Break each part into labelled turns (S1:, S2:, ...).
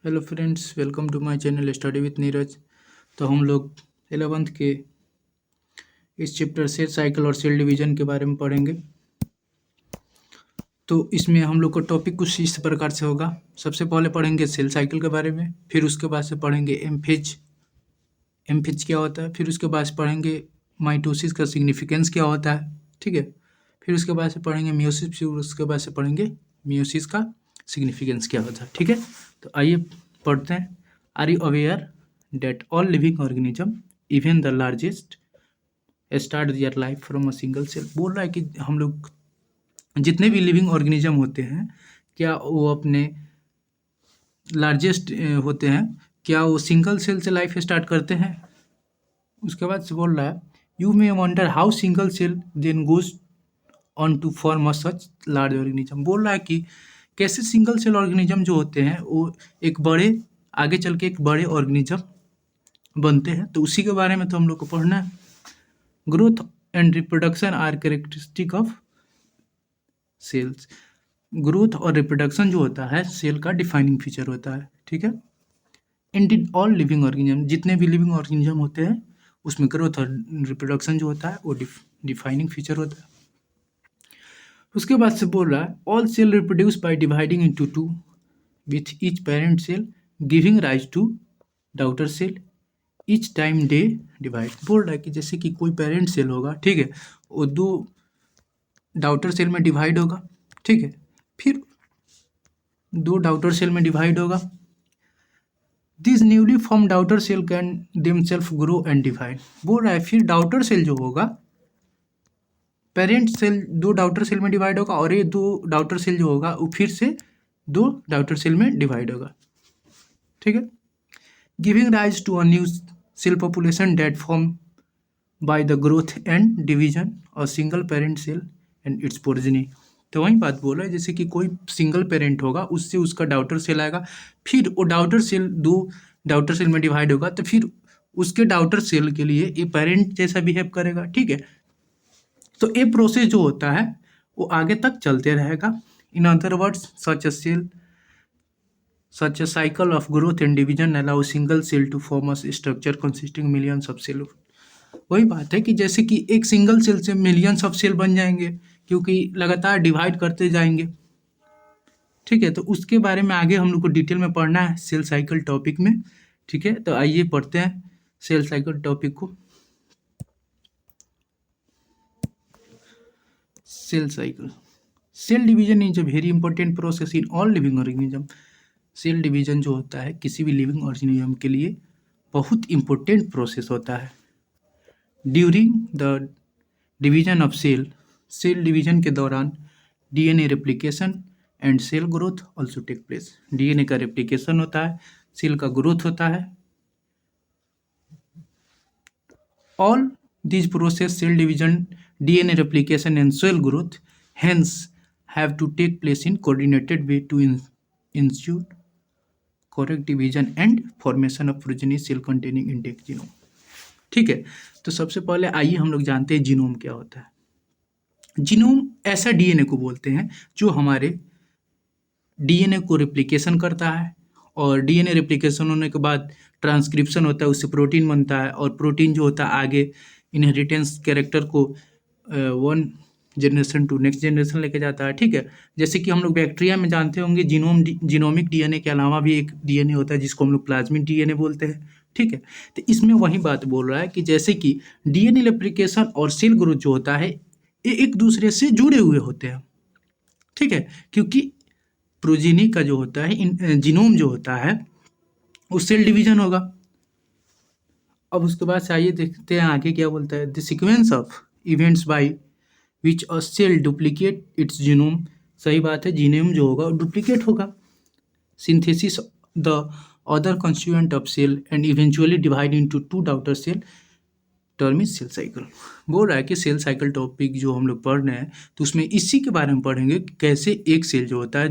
S1: Hello friends, welcome to my channel study with Neeraj. तो हम लोग 11th के इस चैप्टर सेल साइकिल और सेल डिवीजन के बारे में पढ़ेंगे। तो इसमें हम लोग का टॉपिक कुछ इस प्रकार से होगा। सबसे पहले पढ़ेंगे सेल साइकिल के बारे में, फिर उसके बाद से पढ़ेंगे एम्फेज। एम्फेज क्या होता है, फिर उसके बाद से पढ़ेंगे माइटोसिस का सिग्निफिकेंस क्या होता है, ठीक है। फिर उसके बाद से पढ़ेंगे मियोसिस, फिर उसके बाद से पढ़ेंगे मियोसिस का सिग्निफिकेंस क्या होता है, ठीक है। तो आइए पढ़ते हैं। Are you aware that all living organism even the largest start their life from a single cell. बोल रहा है कि हम लोग जितने भी लिविंग ऑर्गेनिज्म होते हैं, क्या वो अपने लार्जेस्ट होते हैं, क्या वो सिंगल सेल से लाइफ स्टार्ट करते हैं। उसके बाद से बोल रहा है you may wonder how single cell then goes on to form a such large organism. बोल रहा है कि कैसे सिंगल सेल ऑर्गेनिज्म जो होते हैं वो एक बड़े आगे चल के एक बड़े ऑर्गेनिज्म बनते हैं। तो उसी के बारे में तो हम लोग को पढ़ना है। Growth and reproduction are characteristic of cells. Growth और रिप्रोडक्शन जो होता है सेल का डिफाइनिंग फीचर होता है, ठीक है। इन ऑल लिविंग ऑर्गेनिज्म, जितने भी लिविंग ऑर्गेनिज्म होते हैं उसमें ग्रोथ और रिप्रोडक्शन जो होता है वो डिफाइनिंग फीचर होता है। उसके बाद से बोल रहा है all cell reproduce by dividing into two with each parent cell giving rise to daughter cell each time they divide. बोल रहा है कि जैसे कि कोई पेरेंट सेल होगा, ठीक है, वो दो डॉटर सेल में डिवाइड होगा, ठीक है, फिर दो डॉटर सेल में डिवाइड होगा। This newly form daughter cell can themselves grow and divide. बोल रहा है फिर डॉटर सेल जो होगा, पेरेंट सेल दो डॉटर सेल में डिवाइड होगा और ये दो डॉटर सेल जो होगा वो फिर से दो डॉटर सेल में डिवाइड होगा, ठीक है। Giving rise to a new cell population that form by the growth and division और single parent cell and its progeny. तो वही बात बोल रहा है, जैसे कि कोई सिंगल पेरेंट होगा उससे उसका डॉटर सेल आएगा, फिर वो डॉटर सेल दो डॉटर सेल में डिवाइड होगा, तो फिर उसके डॉटर सेल के लिए ये पेरेंट जैसा बिहेव करेगा, ठीक है। तो ये प्रोसेस जो होता है वो आगे तक चलते रहेगा। In other words such a cycle of growth and division allows single cell to form a structure consisting millions of cells। वही बात है कि जैसे कि एक सिंगल सेल से मिलियंस ऑफ सेल बन जाएंगे, क्योंकि लगातार डिवाइड करते जाएंगे, ठीक है। तो उसके बारे में आगे हम लोग को डिटेल में पढ़ना है सेल साइकिल टॉपिक में, ठीक है। तो आइए पढ़ते हैं सेल साइकिल टॉपिक को। Cell cycle, cell division is a very important process in all living organism. Cell division जो होता है किसी भी लिविंग ऑर्गेनिज्म के लिए बहुत इंपॉर्टेंट प्रोसेस होता है। During the division of cell, cell division के दौरान DNA replication and cell growth also take place. DNA का रेप्लिकेशन होता है, सेल का ग्रोथ होता है। All these process cell division, DNA replication and cell growth hence have to take place in coordinated way to ensure correct division and formation of progeny cell containing intact genome, ठीक है। तो सबसे पहले आइए हम लोग जानते हैं जीनोम क्या होता है। जीनोम ऐसा डीएनए को बोलते हैं जो हमारे डीएनए को रेप्लिकेशन करता है, और डीएनए रेप्लिकेशन होने के बाद ट्रांसक्रिप्शन होता है, उससे प्रोटीन बनता है, और प्रोटीन जो होता है आगे इनहेरिटेंस कैरेक्टर को one generation to next generation लेके जाता है, ठीक है। जैसे कि हम लोग बैक्टीरिया में जानते होंगे जीनोमिक डीएनए के अलावा भी एक डीएनए होता है जिसको हम लोग प्लाज्मिक डीएनए बोलते हैं, ठीक है। तो इसमें वही बात बोल रहा है कि जैसे कि डीएनए रेप्लिकेशन और सेल ग्रोथ जो होता है ये एक दूसरे से जुड़े हुए होते हैं, ठीक है, क्योंकि प्रोजेनी का जो होता है जीनोम जो होता है वो सेल डिवीजन होगा। अब उसके बाद से आइए देखते हैं आगे क्या बोलता है। The sequence of events by which a cell duplicate its genome. सही बात है, जीनोम जो होगा वो डुप्लीकेट होगा। Synthesis the other constituent of cell and eventually divide into two daughter cell term is cell cycle. बोल रहा है कि सेल साइकिल टॉपिक जो हम लोग पढ़ रहे हैं तो उसमें इसी के बारे में पढ़ेंगे कि कैसे एक सेल जो होता है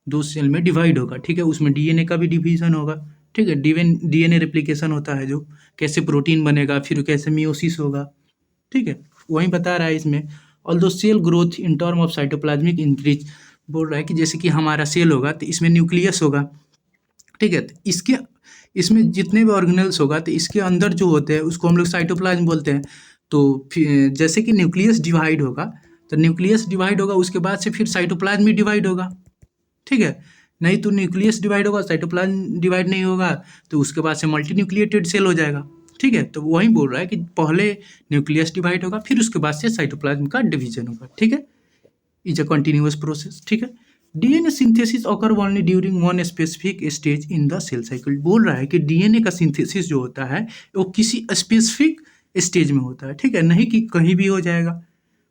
S1: दो सेल में डिवाइड होगा, ठीक है। उसमें डीएनए का भी डिवीजन होगा, ठीक है। डीएनए रेप्लिकेशन होता है जो कैसे प्रोटीन बनेगा, फिर कैसे मियोसिस होगा, ठीक है, वही बता रहा है इसमें। Although cell growth in term of cytoplasmic increase. बोल रहा है कि जैसे कि हमारा सेल होगा तो इसमें न्यूक्लियस होगा, ठीक है। तो इसमें जितने भी ऑर्गेनेल्स होगा तो इसके अंदर जो होते हैं उसको हम लोग साइटोप्लाज्म बोलते हैं। तो जैसे कि न्यूक्लियस डिवाइड होगा, तो न्यूक्लियस डिवाइड होगा उसके बाद से फिर साइटोप्लाज्म भी डिवाइड होगा, ठीक है। नहीं तो न्यूक्लियस डिवाइड होगा, साइटोप्लाज्म डिवाइड नहीं होगा, तो उसके बाद से मल्टी न्यूक्लिएटेड सेल हो जाएगा, ठीक है। तो वही बोल रहा है कि पहले न्यूक्लियस डिवाइड होगा, फिर उसके बाद से साइटोप्लाज्म का डिवीजन होगा, ठीक है। इज अ कंटिन्यूअस प्रोसेस, ठीक है। DNA synthesis occur only during one specific stage in the cell cycle. बोल रहा है कि डीएनए का सिंथेसिस जो होता है वो किसी स्पेसिफिक स्टेज में होता है, ठीक है, नहीं कि कहीं भी हो जाएगा।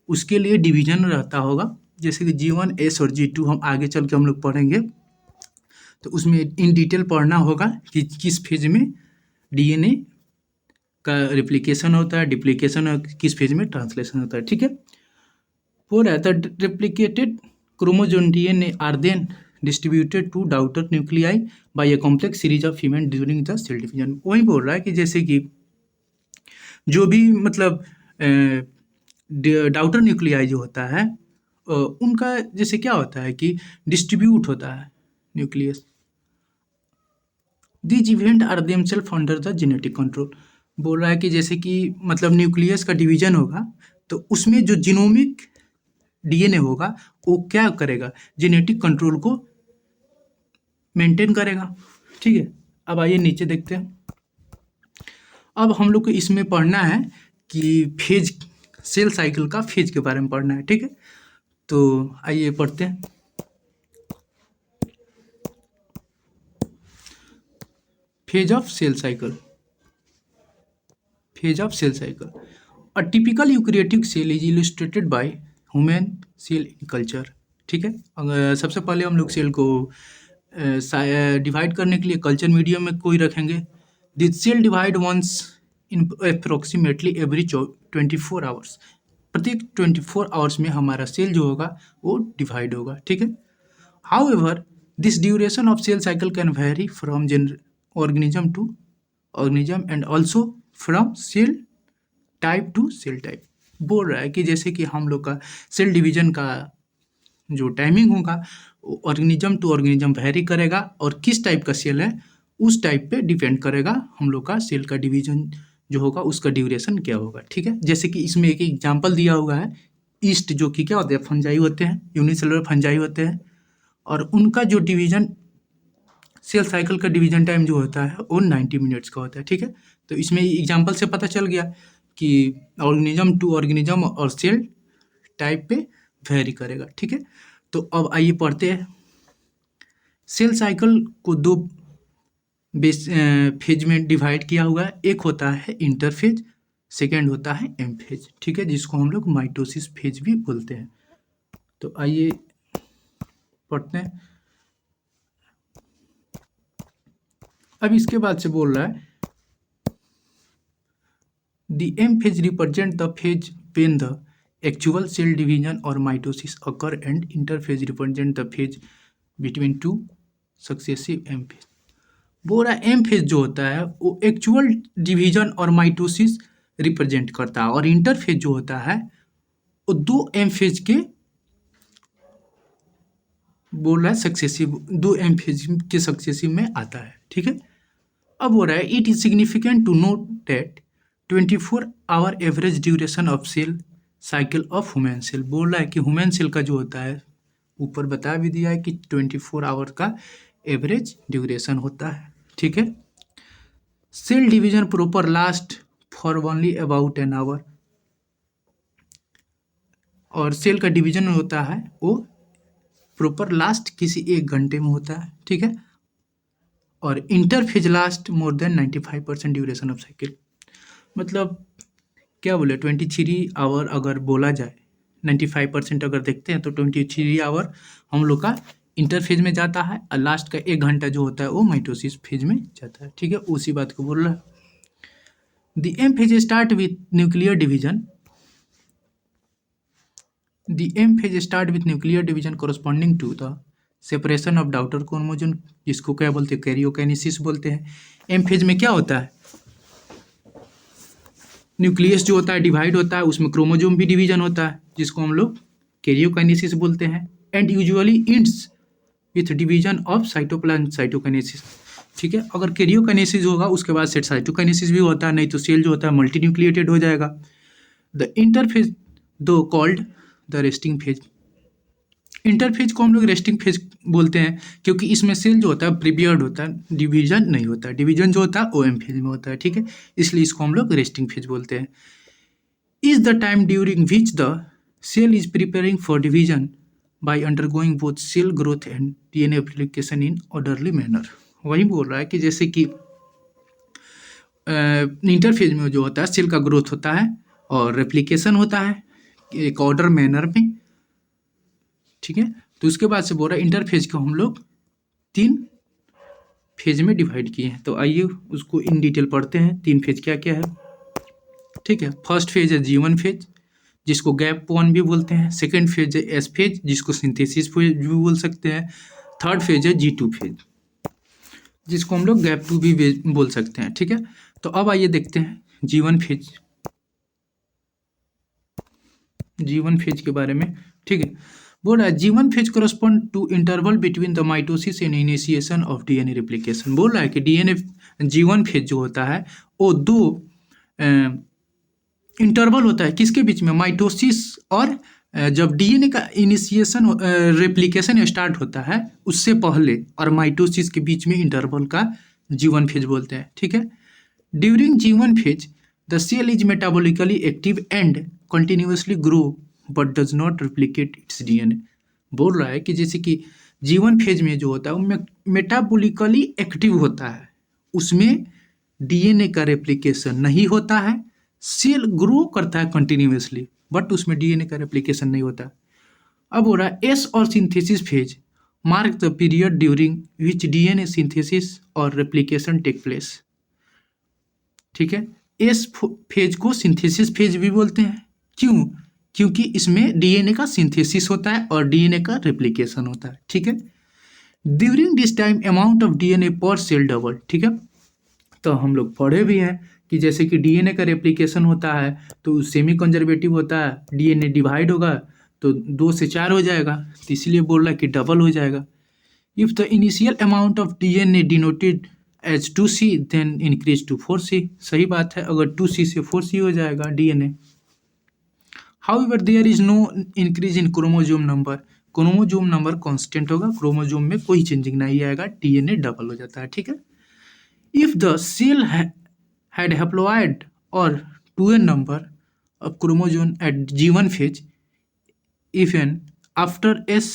S1: उसके लिए डिवीजन रहता होगा, जैसे कि G1 S और G2 हम आगे चल के हम लोग पढ़ेंगे, तो उसमें इन डिटेल पढ़ना होगा कि किस फेज में डीएनए का रिप्लिकेशन होता है, डिप्लीकेशन, और किस फेज में ट्रांसलेशन होता है, ठीक है। For the replicated chromosome DNA are then distributed to daughter nuclei by a complex series of events during the cell division। वही बोल रहा है कि जैसे कि जो भी मतलब डाउटर न्यूक्लियाई जो होता है उनका जैसे क्या होता है कि डिस्ट्रीब्यूट होता है nucleus. These event are themselves under the genetic control. बोल रहा है कि जैसे कि मतलब न्यूक्लियस का डिवीजन होगा तो उसमें जो जीनोमिक डीएनए होगा वो क्या करेगा, जेनेटिक कंट्रोल को मेंटेन करेगा, ठीक है। अब आइए नीचे देखते हैं। अब हम लोग को इसमें पढ़ना है कि फेज, सेल साइकिल का फेज के बारे में पढ़ना है, ठीक है। तो आइए पढ़ते हैं। Phase of cell cycle. Phase of cell cycle. A typical eukaryotic cell is illustrated by human cell in culture, ठीक है। अगर सबसे पहले हम लोग सेल को डिवाइड करने के लिए कल्चर मीडियम में कोई रखेंगे। This cell divide once in approximately every 24 hours. प्रत्येक 24 आवर्स में हमारा सेल जो होगा वो डिवाइड होगा, ठीक है। However this duration of cell cycle can vary from organism to organism and also from cell type to cell type. बोल रहा है कि जैसे कि हम लोग का सेल डिवीजन का जो टाइमिंग होगा वो ऑर्गेनिज्म टू ऑर्गेनिज्म वेरी करेगा, और किस टाइप का सेल है उस टाइप पे डिपेंड करेगा हम लोग का सेल का डिवीजन जो होगा उसका ड्यूरेशन क्या होगा, ठीक है। जैसे कि इसमें एक एग्जाम्पल दिया हुआ है, ईस्ट जो कि क्या होते हैं, फंजाई होते हैं, यूनिसेलुलर फंजाई होते हैं, और उनका जो डिवीजन सेल साइकिल का डिवीजन टाइम जो होता है वो 90 मिनट्स का होता है, ठीक है। तो इसमें एग्जाम्पल से पता चल गया कि ऑर्गेनिज्म टू ऑर्गेनिज्म और सेल टाइप पे वेरी करेगा, ठीक है। तो अब आइए पढ़ते हैं। सेल साइकिल को दो फेज में डिवाइड किया हुआ है। एक होता है इंटरफेज, सेकेंड होता है एम फेज, ठीक है, जिसको हम लोग माइटोसिस फेज भी बोलते हैं। तो आइए पढ़ते हैं। अब इसके बाद से बोल रहा है The M phase represent the phase when the actual cell division or mitosis occur, and interphase represent the phase between two successive M phase। बोल रहा है M phase जो होता है वो एक्चुअल डिवीजन और माइटोसिस रिप्रेजेंट करता है, और इंटरफेज जो होता है वो दो M phase के बोल रहा है सक्सेसिव, दो M phase के सक्सेसिव में आता है, ठीक है। अब बोल रहा है it is significant to note that 24 hour average duration of cell cycle of human cell. बोल रहा है कि ह्यूमन सेल का जो होता है ऊपर बता भी दिया है कि 24 आवर का एवरेज ड्यूरेशन होता है, ठीक है। Cell division proper last for only about an hour, और सेल का डिवीजन होता है वो प्रॉपर लास्ट किसी 1 घंटे में होता है, ठीक है। और interphase last more than 95% duration of cycle. मतलब क्या बोले 23 आवर अगर बोला जाए, 95% अगर देखते हैं तो 23 आवर हम लोग का इंटरफेज में जाता है, और लास्ट का 1 घंटा जो होता है वो माइटोसिस फेज में जाता है, ठीक है। उसी बात को बोल रहा है। The M phase start with nuclear division. The M phase start with nuclear division corresponding to the separation of daughter chromosome, जिसको क्या बोलते हैं, कैरियोकाइनेसिस बोलते हैं। एम फेज में क्या होता है, न्यूक्लियस जो होता है डिवाइड होता है, उसमें क्रोमोसोम भी डिवीजन होता है जिसको हम लोग कैरियोकाइनेसिस बोलते हैं, and usually ends with division of cytoplasm cytokinesis. ठीक है। अगर कैरियोकाइनेसिस होगा उसके बाद सेट साइटोकाइनेसिस भी होता है, नहीं तो सेल जो होता है मल्टी न्यूक्लिएटेड हो जाएगा। द इंटरफेज दो called the resting phase. Interphase को हम लोग रेस्टिंग फेज बोलते हैं क्योंकि इसमें सेल जो होता है प्रिपेयर्ड होता है, डिवीजन नहीं होता है। डिवीजन जो होता है ओएम फेज में होता है, ठीक है, इसलिए इसको हम लोग रेस्टिंग फेज बोलते हैं। Is the time during which the cell is preparing for division by undergoing both cell growth and DNA application in orderly manner. वही बोल रहा है कि जैसे कि इंटरफेज में जो होता है सेल का ग्रोथ होता है और रेप्लिकेशन होता है एक ऑर्डर मैनर में, ठीक है। तो उसके बाद से बोल रहा है इंटरफेज को हम लोग 3 फेज में डिवाइड किए हैं। तो आइए उसको इन डिटेल पढ़ते हैं 3 फेज क्या क्या है, ठीक है। फर्स्ट फेज है G1 फेज जिसको गैप 1 भी बोलते हैं। सेकेंड फेज है S फेज जिसको सिंथेसिस फेज भी बोल सकते हैं। थर्ड फेज है G2 फेज जिसको हम लोग गैप 2 भी बोल सकते हैं, ठीक है। तो अब आइए देखते हैं G1 फेज, G1 फेज के बारे में, ठीक है। बोल रहा है G1 phase correspond to interval between the mitosis and initiation of DNA replication. बोल रहा है कि डीएनए G1 फेज जो होता है वो 2 इंटरवल होता है किसके बीच में, माइटोसिस और जब डीएनए का इनिशिएशन रेप्लिकेशन स्टार्ट होता है उससे पहले और माइटोसिस के बीच में इंटरवल का G1 फेज बोलते हैं, ठीक है। During G1 phase the cell is metabolically active and continuously grow but does not replicate its DNA. बोल रहा है कि जैसे कि G1 फेज में जो होता है वो मेटाबॉलिकली एक्टिव होता है, उसमें डीएनए का रेप्लिकेशन नहीं होता है, सेल ग्रो करता है कंटिन्यूअसली बट उसमें डीएनए का रेप्लिकेशन नहीं होता। अब हो रहा है एस और synthesis phase mark the period during which DNA synthesis और रेप्लिकेशन टेक प्लेस, ठीक है। एस फेज को सिंथेसिस फेज भी बोलते हैं, क्यों, क्योंकि इसमें डीएनए का सिंथेसिस होता है और डीएनए का रेप्लिकेशन होता है, ठीक है। During this time amount of DNA पर सेल डबल, ठीक है। तो हम लोग पढ़े भी हैं कि जैसे कि डीएनए का रेप्लिकेशन होता है तो सेमी कंजर्वेटिव होता है, डीएनए डिवाइड होगा तो 2 से 4 हो जाएगा, तो इसलिए बोल रहा है कि डबल हो जाएगा। If the initial amount of DNA denoted as 2C then increase to 4C। सही बात है, अगर 2C से 4C हो जाएगा DNA. However there is no increase in chromosome number, chromosome number constant होगा, क्रोमोजोम में कोई चेंजिंग नहीं आएगा, डीएनए डबल हो जाता है, ठीक है। If the cell had haploid or 2n number of chromosome at G1 phase, even after S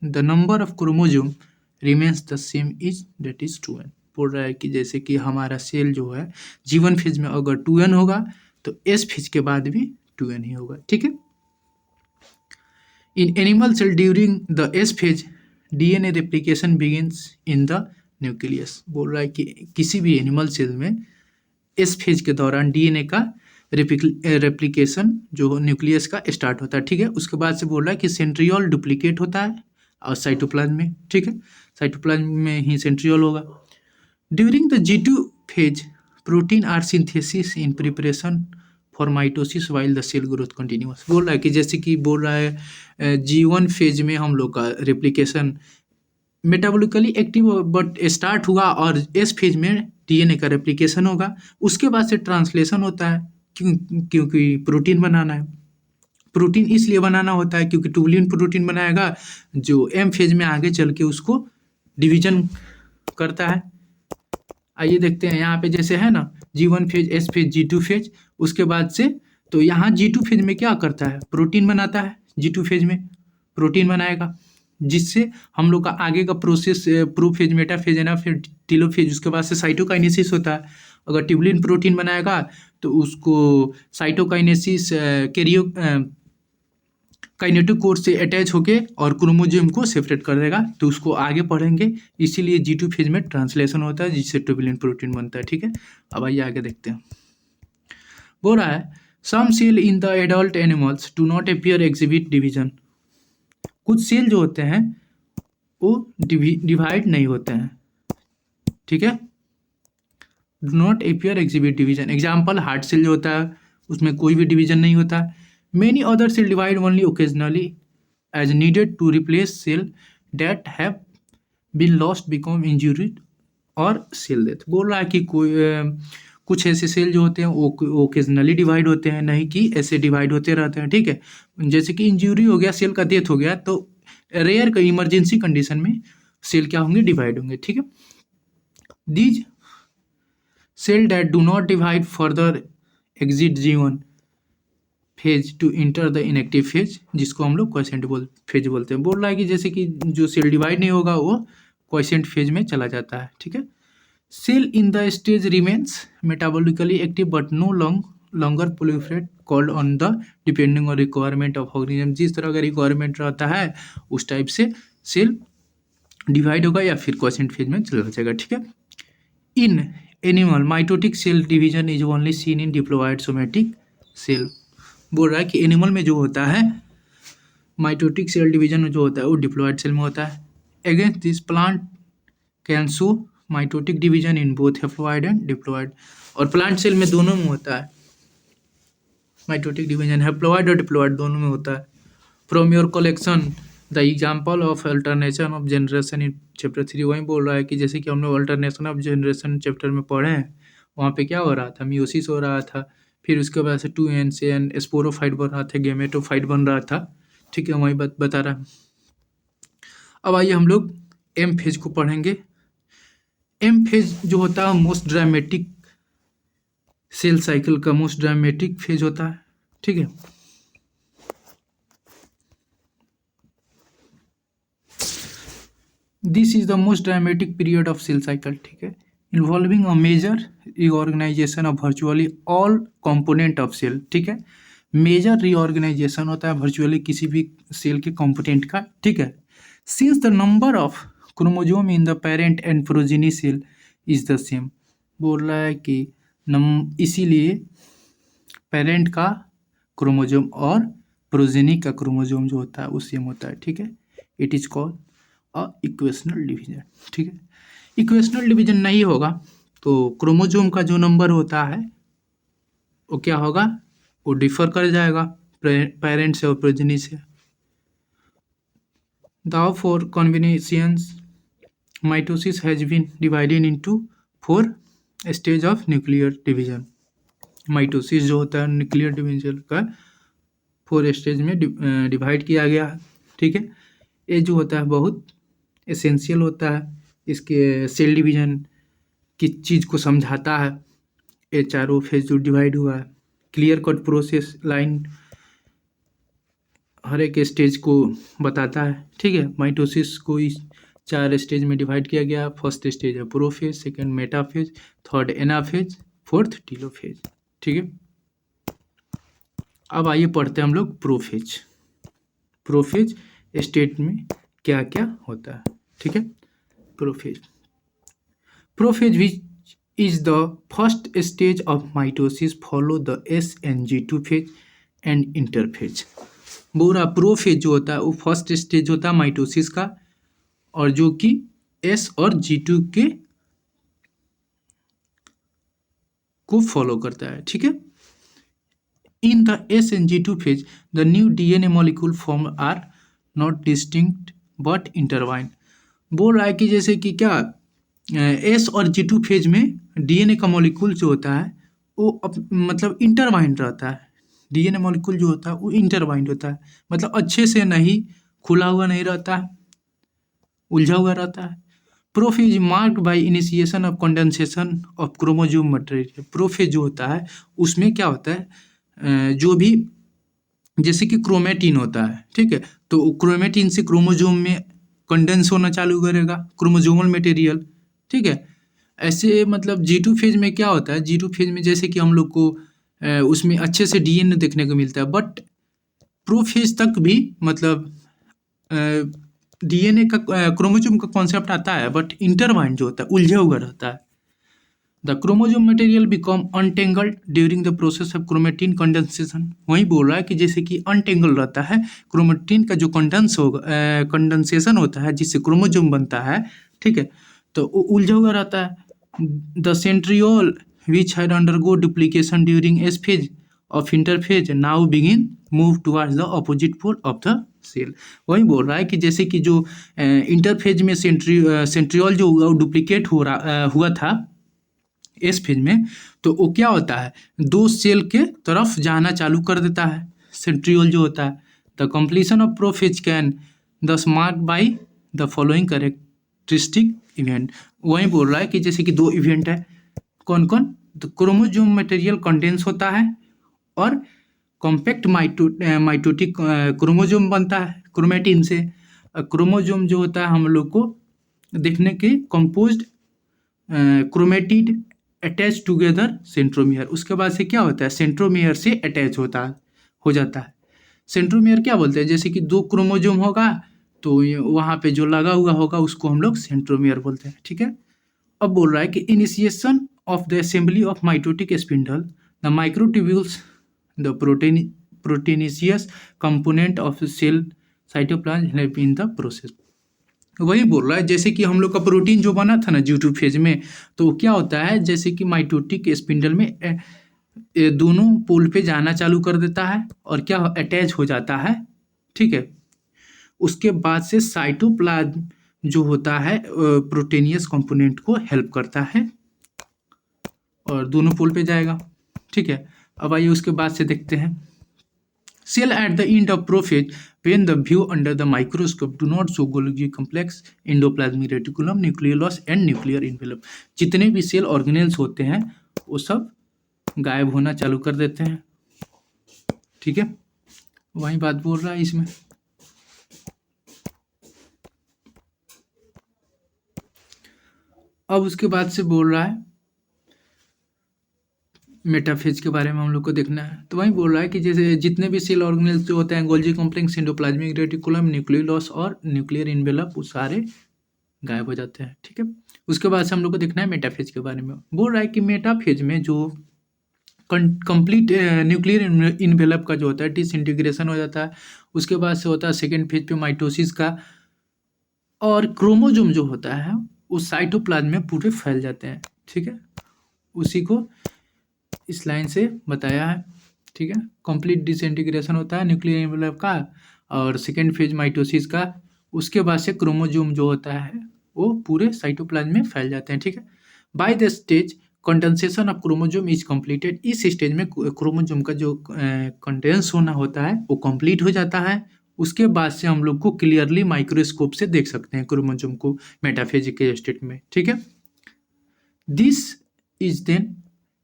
S1: the number of chromosome remains the same is that is 2n। बोल रहा है कि जैसे कि हमारा सेल जो है G1 फेज में अगर 2n होगा तो S फेज के बाद भी 2n ही होगा, ठीक है। In animal cell during the S phase DNA replication begins in the nucleus. बोल रहा है कि किसी भी एनिमल सेल में इस फेज के दौरान डीएनए का रेप्लिकेशन जो न्यूक्लियस का स्टार्ट होता है, ठीक है। उसके बाद से बोल रहा है कि सेंट्रियोल डुप्लीकेट होता है और साइटोप्लाज्म में, ठीक है, साइटोप्लाज्म में ही सेंट्रियोल होगा। During the G2 phase protein are synthesis in preparation for mitosis while the cell growth continuous. बोल रहा है कि जैसे कि बोल रहा है G1 फेज में हम लोग का replication metabolically active but start हुआ और एस फेज में डीएनए का रेप्लिकेशन होगा, उसके बाद से ट्रांसलेशन होता है, क्योंकि प्रोटीन बनाना है। प्रोटीन इसलिए बनाना होता है क्योंकि ट्यूबुलिन प्रोटीन बनाएगा जो एम फेज में आगे चल के उसको डिवीजन करता है। आइए देखते हैं यहाँ पे जैसे है ना G1 phase, S phase, G2 phase, उसके बाद से तो यहाँ G2 फेज में क्या करता है, प्रोटीन बनाता है। G2 फेज में प्रोटीन बनाएगा जिससे हम लोग का आगे का process prophase, metaphase, anaphase, telophase, उसके बाद से साइटोकाइनेसिस होता है। अगर ट्यूबुलिन प्रोटीन बनाएगा तो उसको साइटोकाइनेसिस काइनेटोकोर से अटैच होके और क्रोमोसोम को सेपरेट कर देगा, तो उसको आगे पढ़ेंगे। इसीलिए G2 फेज में ट्रांसलेशन होता है जिससे ट्यूबुलिन प्रोटीन बनता है, ठीक है। अब आइए आगे देखते हैं। बोल रहा है some cell in the adult animals do not appear exhibit division. कुछ सेल जो होते हैं वो डिवाइड नहीं होते हैं, ठीक है, do not appear exhibit division. Example heart cell जो होता है उसमें कोई भी डिवीजन नहीं होता। Many other cell divide only occasionally as needed to replace cell that have been lost become injured और सेल डेथ। बोल रहा है कि कुछ ऐसे सेल जो होते हैं वो ओकेजनली डिवाइड होते हैं, नहीं कि ऐसे डिवाइड होते रहते हैं, ठीक है। जैसे कि इंजरी हो गया, सेल का डेथ हो गया, तो रेयर का इमरजेंसी कंडीशन में सेल क्या होंगे, डिवाइड होंगे, ठीक है। These cell that do not divide further exit G1 phase to enter the inactive phase, जिसको हम लोग क्वाइसेंट फेज बोलते हैं। बोल रहा है कि जैसे कि जो सेल डिवाइड नहीं होगा वो क्वाइसेंट फेज में चला जाता है, ठीक है। Cell in the stage remains metabolically active but no longer proliferate called on the depending on requirement of organism. जिस तरह का रिक्वायरमेंट रहता है उस टाइप से सेल डिवाइड होगा या फिर क्वाइसेंट फेज में चला जाएगा, ठीक है। In animal mitotic cell division is only seen in diploid somatic cell. बोल रहा है कि एनिमल में जो होता है माइटोटिक सेल डिवीजन जो होता है वो डिप्लॉयड सेल में होता है। Against this plant can show mitotic division in both haploid and diploid. और प्लांट सेल में दोनों में होता है माइटोटिक डिवीजन, हैप्लॉयड और डिप्लॉयड दोनों में होता है। From your collection the example of alternation of generation in chapter 3। वहीं बोल रहा है कि जैसे कि हम लोग अल्टरनेशन ऑफ जनरेशन चैप्टर में पढ़े हैं, वहाँ पे क्या हो रहा था, मियोसिस हो रहा था, फिर उसके बाद से 2n से n स्पोरोफाइट बन रहा था, गेमेटोफाइट बन रहा था, ठीक है, वही बता रहा है। अब आइए हम लोग एम फेज को पढ़ेंगे। एम फेज जो होता है मोस्ट ड्रामेटिक सेल साइकिल का मोस्ट ड्रामेटिक फेज होता है, ठीक है। This is the most dramatic period of cell cycle, ठीक है, involving a major reorganisation of virtually all component of cell, ठीक है। मेजर रीऑर्गेनाइजेशन होता है वर्चुअली किसी भी सेल के कंपोनेंट का, ठीक है। Since the number of chromosome in the parent and progeny cell is the same. बोल रहा है कि इसीलिए पेरेंट का क्रोमोजोम और प्रोजेनी का क्रोमोजोम जो होता है वो सेम होता है, ठीक है। It is called a equational division, ठीक है। इक्वेशनल डिवीजन नहीं होगा तो क्रोमोजोम का जो नंबर होता है वो क्या होगा, वो डिफर कर जाएगा पेरेंट से और प्रोजेनी से। Though for combinations mitosis has been divided into 4 stage of nuclear division. Mitosis जो होता है न्यूक्लियर डिवीजन का 4 स्टेज में डिवाइड किया गया है, ठीक है। ये जो होता है बहुत एसेंशियल होता है, इसके सेल डिवीजन की चीज़ को समझाता है। ये चारों फेज जो डिवाइड हुआ है, क्लियर कट प्रोसेस लाइन हर एक स्टेज को बताता है, ठीक है। माइटोसिस को इस 4 स्टेज में डिवाइड किया गया। फर्स्ट स्टेज है prophase, second metaphase, third anaphase, fourth telophase, ठीक है। अब आइए पढ़ते हैं हम लोग प्रोफेज। प्रोफेज स्टेट में क्या क्या होता है, ठीक है। Prophase which is the first stage of mitosis follow the SNG2 phase and interphase। Bora prophase जो होता है वो फर्स्ट स्टेज होता है माइटोसिस का, और जो कि S और G2 के को फॉलो करता है, ठीक है। In the SNG2 phase the new DNA molecule form are not distinct but intertwine. बोल रहा है कि जैसे कि क्या S और G2 फेज में DNA का मॉलिक्यूल जो होता है वो मतलब इंटरवाइंड रहता है। DNA मॉलिक्यूल जो होता है वो इंटरवाइंड होता है, मतलब अच्छे से नहीं, खुला हुआ नहीं रहता है, उलझा हुआ रहता है। Prophase marked by initiation of condensation of chromosome material. Prophase जो होता है उसमें क्या होता है, जो भी जैसे कि क्रोमेटिन होता है, ठीक है, तो क्रोमेटिन से क्रोमोजोम में कंडेंस होना चालू करेगा क्रोमोजोमल मटेरियल, ठीक है। ऐसे मतलब G2 फेज में क्या होता है, G2 फेज में जैसे कि हम लोग को उसमें अच्छे से DNA देखने को मिलता है, बट प्रोफेज तक भी मतलब DNA का क्रोमोजोम का कॉन्सेप्ट आता है, बट इंटरवाइंड जो होता है उलझा हुआ रहता है। The chromosome material become untangled during the process of chromatin condensation. वही बोल रहा है कि जैसे कि अनटेंगल रहता है क्रोमेटिन का जो कंडेंसेशन होता है जिससे क्रोमोजोम बनता है, ठीक है, तो वो उलझा हुआ रहता है। The centriole which had undergo duplication during S phase of interphase now begin move towards the opposite pole of the cell. वही बोल रहा है कि जैसे कि जो इंटरफेज में सेंट्रियोल जो डुप्लीकेट हुआ था एस फेज में, तो वो क्या होता है, दो सेल के तरफ जाना चालू कर देता है सेंट्रियोल जो होता है। The completion of prophase can thus mark by the following characteristic event. वही बोल रहा है कि जैसे कि दो इवेंट है, कौन कौन, तो क्रोमोजोम मटेरियल कंडेंस होता है और कॉम्पैक्ट माइटोटिक क्रोमोजोम बनता है क्रोमेटिन से। क्रोमोजोम जो होता है हम लोग को देखने के composed chromatid attach together centromere. उसके बाद से क्या होता है, सेंट्रोमियर से अटैच हो जाता है। सेंट्रोमियर क्या बोलते हैं, जैसे कि दो क्रोमोजोम होगा तो वहाँ पे जो लगा हुआ होगा उसको हम लोग सेंट्रोमियर बोलते हैं। ठीक है, अब बोल रहा है कि initiation of the assembly of mitotic spindle, the microtubules, the proteinaceous component of cell cytoplasm help in the process. वही बोल रहा है जैसे कि हम लोग का प्रोटीन जो बना था ना जी2 फेज में, तो क्या होता है, जैसे कि माइटोटिक स्पिंडल में दोनों पोल पे जाना चालू कर देता है और क्या अटैच हो जाता है। ठीक है, उसके बाद से साइटोप्लाज्म जो होता है प्रोटीनियस कंपोनेंट को हेल्प करता है और दोनों पोल पे जाएगा। ठीक है, अब आइए उसके बाद से देखते हैं। Cell at the end of prophase, when the view under the microscope do not show Golgi complex, endoplasmic reticulum, nucleolus and nuclear envelope। जितने भी सेल ऑर्गेनेल्स होते हैं वो सब गायब होना चालू कर देते हैं। ठीक है, वही बात बोल रहा है इसमें। अब उसके बाद से बोल रहा है मेटाफेज के बारे में हम लोग को देखना है। तो वही बोल रहा है कि जैसे जितने भी सेल ऑर्गेनेल्स जो होते हैं, Golgi complex, endoplasmic reticulum, nucleolus और न्यूक्लियर इन्वेलप, वो सारे गायब हो जाते हैं। ठीक है, उसके बाद से हम लोग को देखना है मेटाफेज के बारे में। बोल रहा है कि मेटाफेज में जो कंप्लीट न्यूक्लियर इन्वेलप का जो होता है डिसइंटीग्रेशन हो जाता है। उसके बाद से होता है सेकेंड फेज पे माइटोसिस का, और क्रोमोजोम जो होता है वो साइटोप्लाज्म में पूरे फैल जाते हैं। ठीक है, उसी को इस लाइन से बताया है। ठीक है, कंप्लीट डिसइंटीग्रेशन होता है न्यूक्लियर एनवेलप का और सेकेंड फेज माइटोसिस का। उसके बाद से क्रोमोजोम जो होता है वो पूरे साइटोप्लाज्म में फैल जाते हैं। ठीक है, by the stage condensation of chromosome is completed. इस स्टेज में क्रोमोजोम का जो कंडेंस होना होता है वो कंप्लीट हो जाता है। उसके बाद से हम लोग को क्लियरली माइक्रोस्कोप से देख सकते हैं क्रोमोजोम को मेटाफेज के स्टेट में। ठीक है, this is then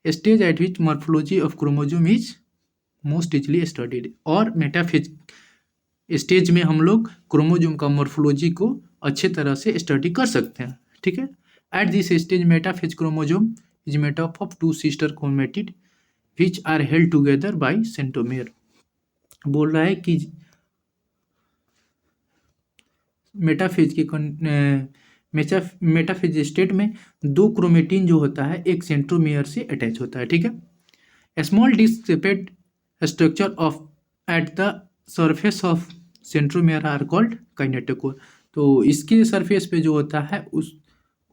S1: stage at which morphology of chromosome is most easily studied. और मेटाफेज स्टेज में हम लोग क्रोमोजोम का मॉर्फोलॉजी को अच्छे तरह से स्टडी कर सकते हैं। ठीक है, at this stage metaphase chromosome is made up of two sister chromatid which are held together by centromere. बोल रहा है कि मेटाफेज के मेटाफेज स्टेट में दो क्रोमेटिन जो होता है एक सेंट्रोमियर से अटैच होता है। ठीक है, small disc shaped structure of at the surface of centromere are called kinetochore. तो इसके सरफेस पे जो होता है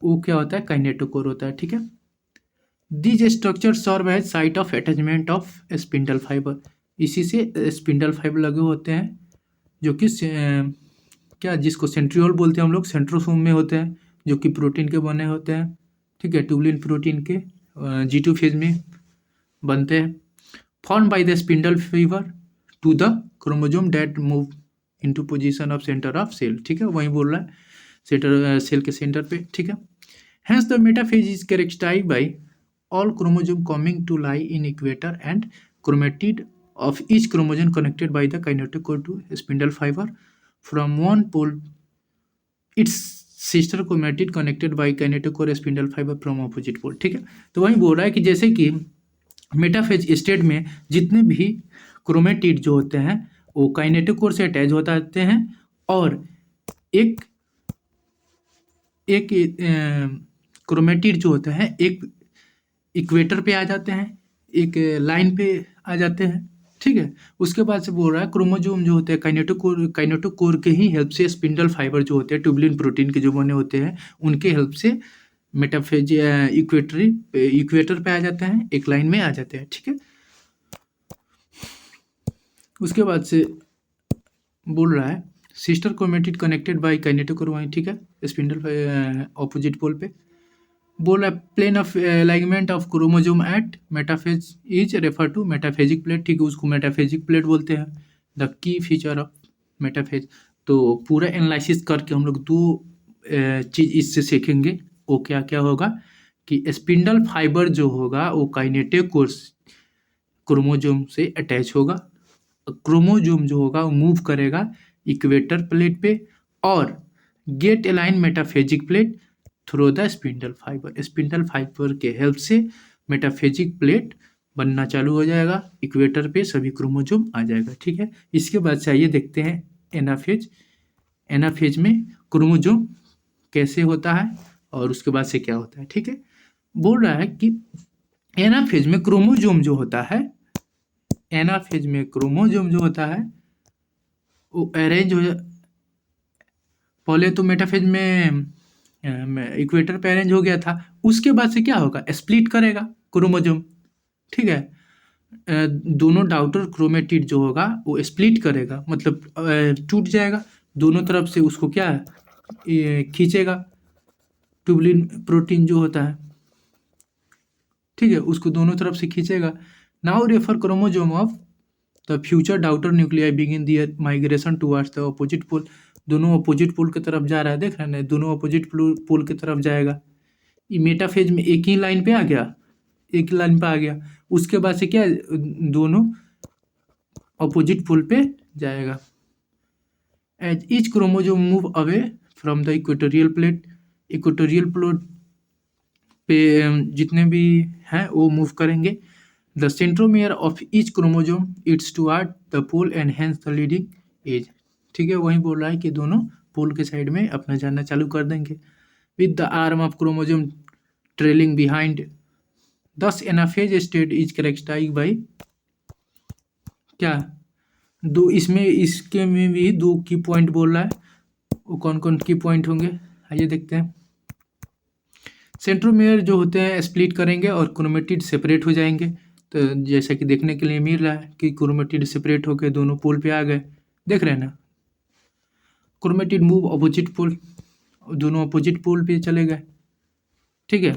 S1: वो क्या होता है, काइनेटोकोर होता है। ठीक है, this structure serve as site of attachment of spindle fibre. इसी से स्पिंडल फाइबर लगे होते हैं जो कि क्या जिसको सेंट्रियोल बोलते हैं हम लोग, सेंट्रोसोम में होते हैं जो कि प्रोटीन के बने होते हैं। ठीक है, ट्यूबुलिन प्रोटीन के जी2 फेज में बनते हैं। Form by the spindle fibre to the chromosome that move into position of centre of cell. ठीक है, वही बोल रहा है सेल के सेंटर पे। ठीक है, hence the metaphase is characterised by all chromosome coming to lie in equator and chromatid of each chromosome connected by the kinetochore to spindle fiber from one pole, its sister chromatid connected by kinetochore spindle fiber from opposite pole। ठीक है, तो वही बोल रहा है कि जैसे कि मेटाफेज स्टेट में जितने भी क्रोमेटिड जो होते हैं वो काइनेटोकोर से अटैच हो जाते हैं और एक क्रोमेटिड जो होते हैं एक इक्वेटर पे आ जाते हैं, एक लाइन पे आ जाते हैं। ठीक है, उसके बाद से बोल रहा है क्रोमोजोम जो होते हैं काइनेटोकोर के ही हेल्प से स्पिंडल फाइबर जो होते हैं ट्यूबुलिन प्रोटीन के जो बने होते हैं उनके हेल्प से मेटाफेज इक्वेटर पे आ जाते हैं, एक लाइन में आ जाते हैं। ठीक है, उसके बाद से बोल रहा है sister chromatid connected by kinetochore, ठीक है, स्पिंडल ऑपोजिट पोल पे। बोल रहा है plane of alignment of chromosome at metaphase is refer to metaphasic plate, ठीक है, उसको मेटाफेजिक प्लेट बोलते हैं। The key feature of metaphase, तो पूरा एनालिसिस करके हम लोग दो चीज़ इससे सीखेंगे। वो क्या क्या होगा कि स्पिंडल फाइबर जो होगा वो काइनेटिक क्रोमोसोम से अटैच होगा, क्रोमोसोम जो होगा वो मूव करेगा इक्वेटर प्लेट पे और get align metaphasic plate through the spindle fibre. Spindle fibre के हेल्प से मेटाफेजिक प्लेट बनना चालू हो जाएगा, इक्वेटर पे सभी क्रोमोसोम आ जाएगा, ठीक है। इसके बाद से आइए देखते हैं एनाफेज। एनाफेज में क्रोमोसोम कैसे होता है और उसके बाद से क्या होता है, ठीक है। बोल रहा है कि एनाफेज में क्रोमोसोम जो होता है, एनाफेज में क्रोमोसोम जो होता है वो अरेंज हो पहले तो मेटाफेज में इक्वेटर पे अरेंज हो गया था, उसके बाद से क्या होगा स्प्लिट करेगा क्रोमोसोम, ठीक है। दोनों डाउटर क्रोमेटिड जो होगा वो स्प्लिट करेगा, मतलब टूट जाएगा दोनों तरफ से, उसको क्या खींचेगा, ट्यूबुलिन प्रोटीन जो होता है, ठीक है, उसको दोनों तरफ से खींचेगा। Now refer chromosome of the future daughter nuclei begin their migration towards the opposite pole. दोनों अपोजिट पोल की तरफ जा रहा है, देख रहे हैं, दोनों अपोजिट पोल की तरफ जाएगा। ये मेटाफेज में एक ही लाइन पे आ गया, एक लाइन पे आ गया, उसके बाद से क्या दोनों अपोजिट पोल पे जाएगा। As each chromosome move away from the equatorial plate, equatorial plate पे जितने भी हैं वो मूव करेंगे। The centromere of each chromosome its toward the pole and hence the leading edge, ठीक है, वही बोल रहा है कि दोनों पोल के साइड में अपना जाना चालू कर देंगे। With the arm of chromosome trailing behind, thus anaphase state is characterised by क्या, दो इसमें, इसके में भी दो की पॉइंट बोल रहा है, वो कौन कौन की पॉइंट होंगे आइए देखते हैं। सेंट्रोमियर जो होते हैं स्प्लिट करेंगे और क्रोमेटिड सेपरेट हो जाएंगे, तो जैसा कि देखने के लिए मिल रहा है कि क्रोमेटिड सेपरेट होकर दोनों पोल पे आ गए, देख रहे हैं ना। क्रोमेटिड मूव अपोजिट पोल, दोनों अपोजिट पोल पे चले गए, ठीक है।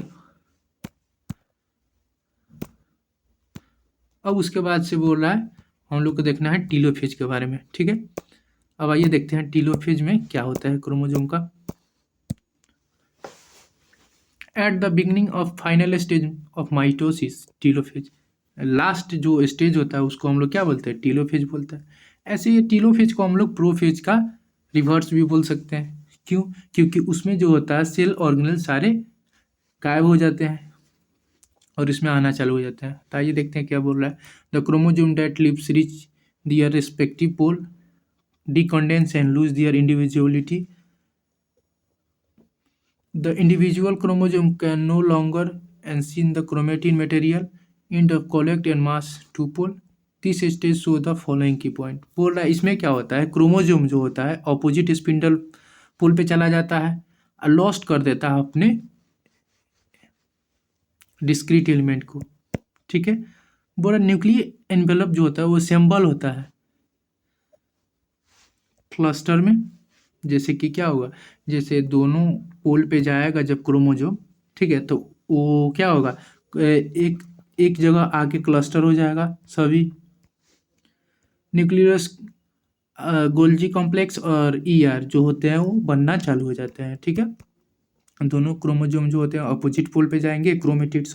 S1: अब उसके बाद से बोल रहा है हम लोग को देखना है टीलोफेज के बारे में, ठीक है। अब आइए देखते हैं टीलोफेज में क्या होता है क्रोमोसोम का। At the beginning of final stage of mitosis, telophase, last जो स्टेज होता है उसको हम लोग क्या बोलते हैं, टीलोफेज बोलते हैं। ऐसे ये टीलोफेज को हम लोग प्रोफेज का रिवर्स भी बोल सकते हैं, क्यों, क्योंकि उसमें जो होता है सेल ऑर्गेनेल सारे गायब हो जाते हैं और इसमें आना चालू हो जाता है। तो आइए देखते हैं क्या बोल रहा है। The chromosome that lives reach their respective pole decondense and lose their individuality. The individual chromosome can no longer ensign the chromatin material in the collect and mass two pole. This stage show the following key point. बोल रहा है इसमें क्या होता है, chromosome जो होता है ऑपोजिट स्पिंडल पोल पे चला जाता है और लॉस्ट कर देता है अपने डिस्क्रीट एलिमेंट को, ठीक है। बोल रहा न्यूक्लियर एनवेलप जो होता है वो सिंबल होता है क्लस्टर में, जैसे कि क्या होगा, जैसे दोनों पोल पे जाएगा जब क्रोमोसोम, ठीक है, तो वो क्या होगा, एक एक जगह आके क्लस्टर हो जाएगा, सभी न्यूक्लियस गोल्जी कॉम्प्लेक्स और ईआर जो होते हैं वो बनना चालू हो जाते हैं, ठीक है। दोनों क्रोमोसोम जो होते हैं अपोजिट पोल पे जाएंगे, क्रोमेटिड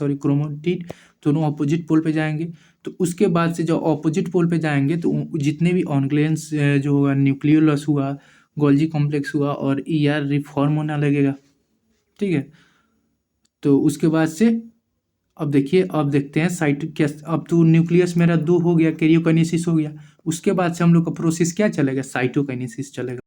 S1: दोनों अपोजिट पोल पे जाएंगे। तो उसके बाद से जब अपोजिट पोल पे जाएंगे तो जितने भी ऑर्गेनेल्स जो होगा, न्यूक्लियोलस हुआ, गोल्जी कॉम्प्लेक्स हुआ और ईआर रिफॉर्म होने लगेगा, ठीक है। तो उसके बाद से अब देखिए, अब देखते हैं साइट क्या, अब तो न्यूक्लियस मेरा 2 हो गया, कैरियोकाइनेसिस हो गया, उसके बाद से हम लोग का प्रोसेस क्या चलेगा, साइटोकाइनेसिस चलेगा।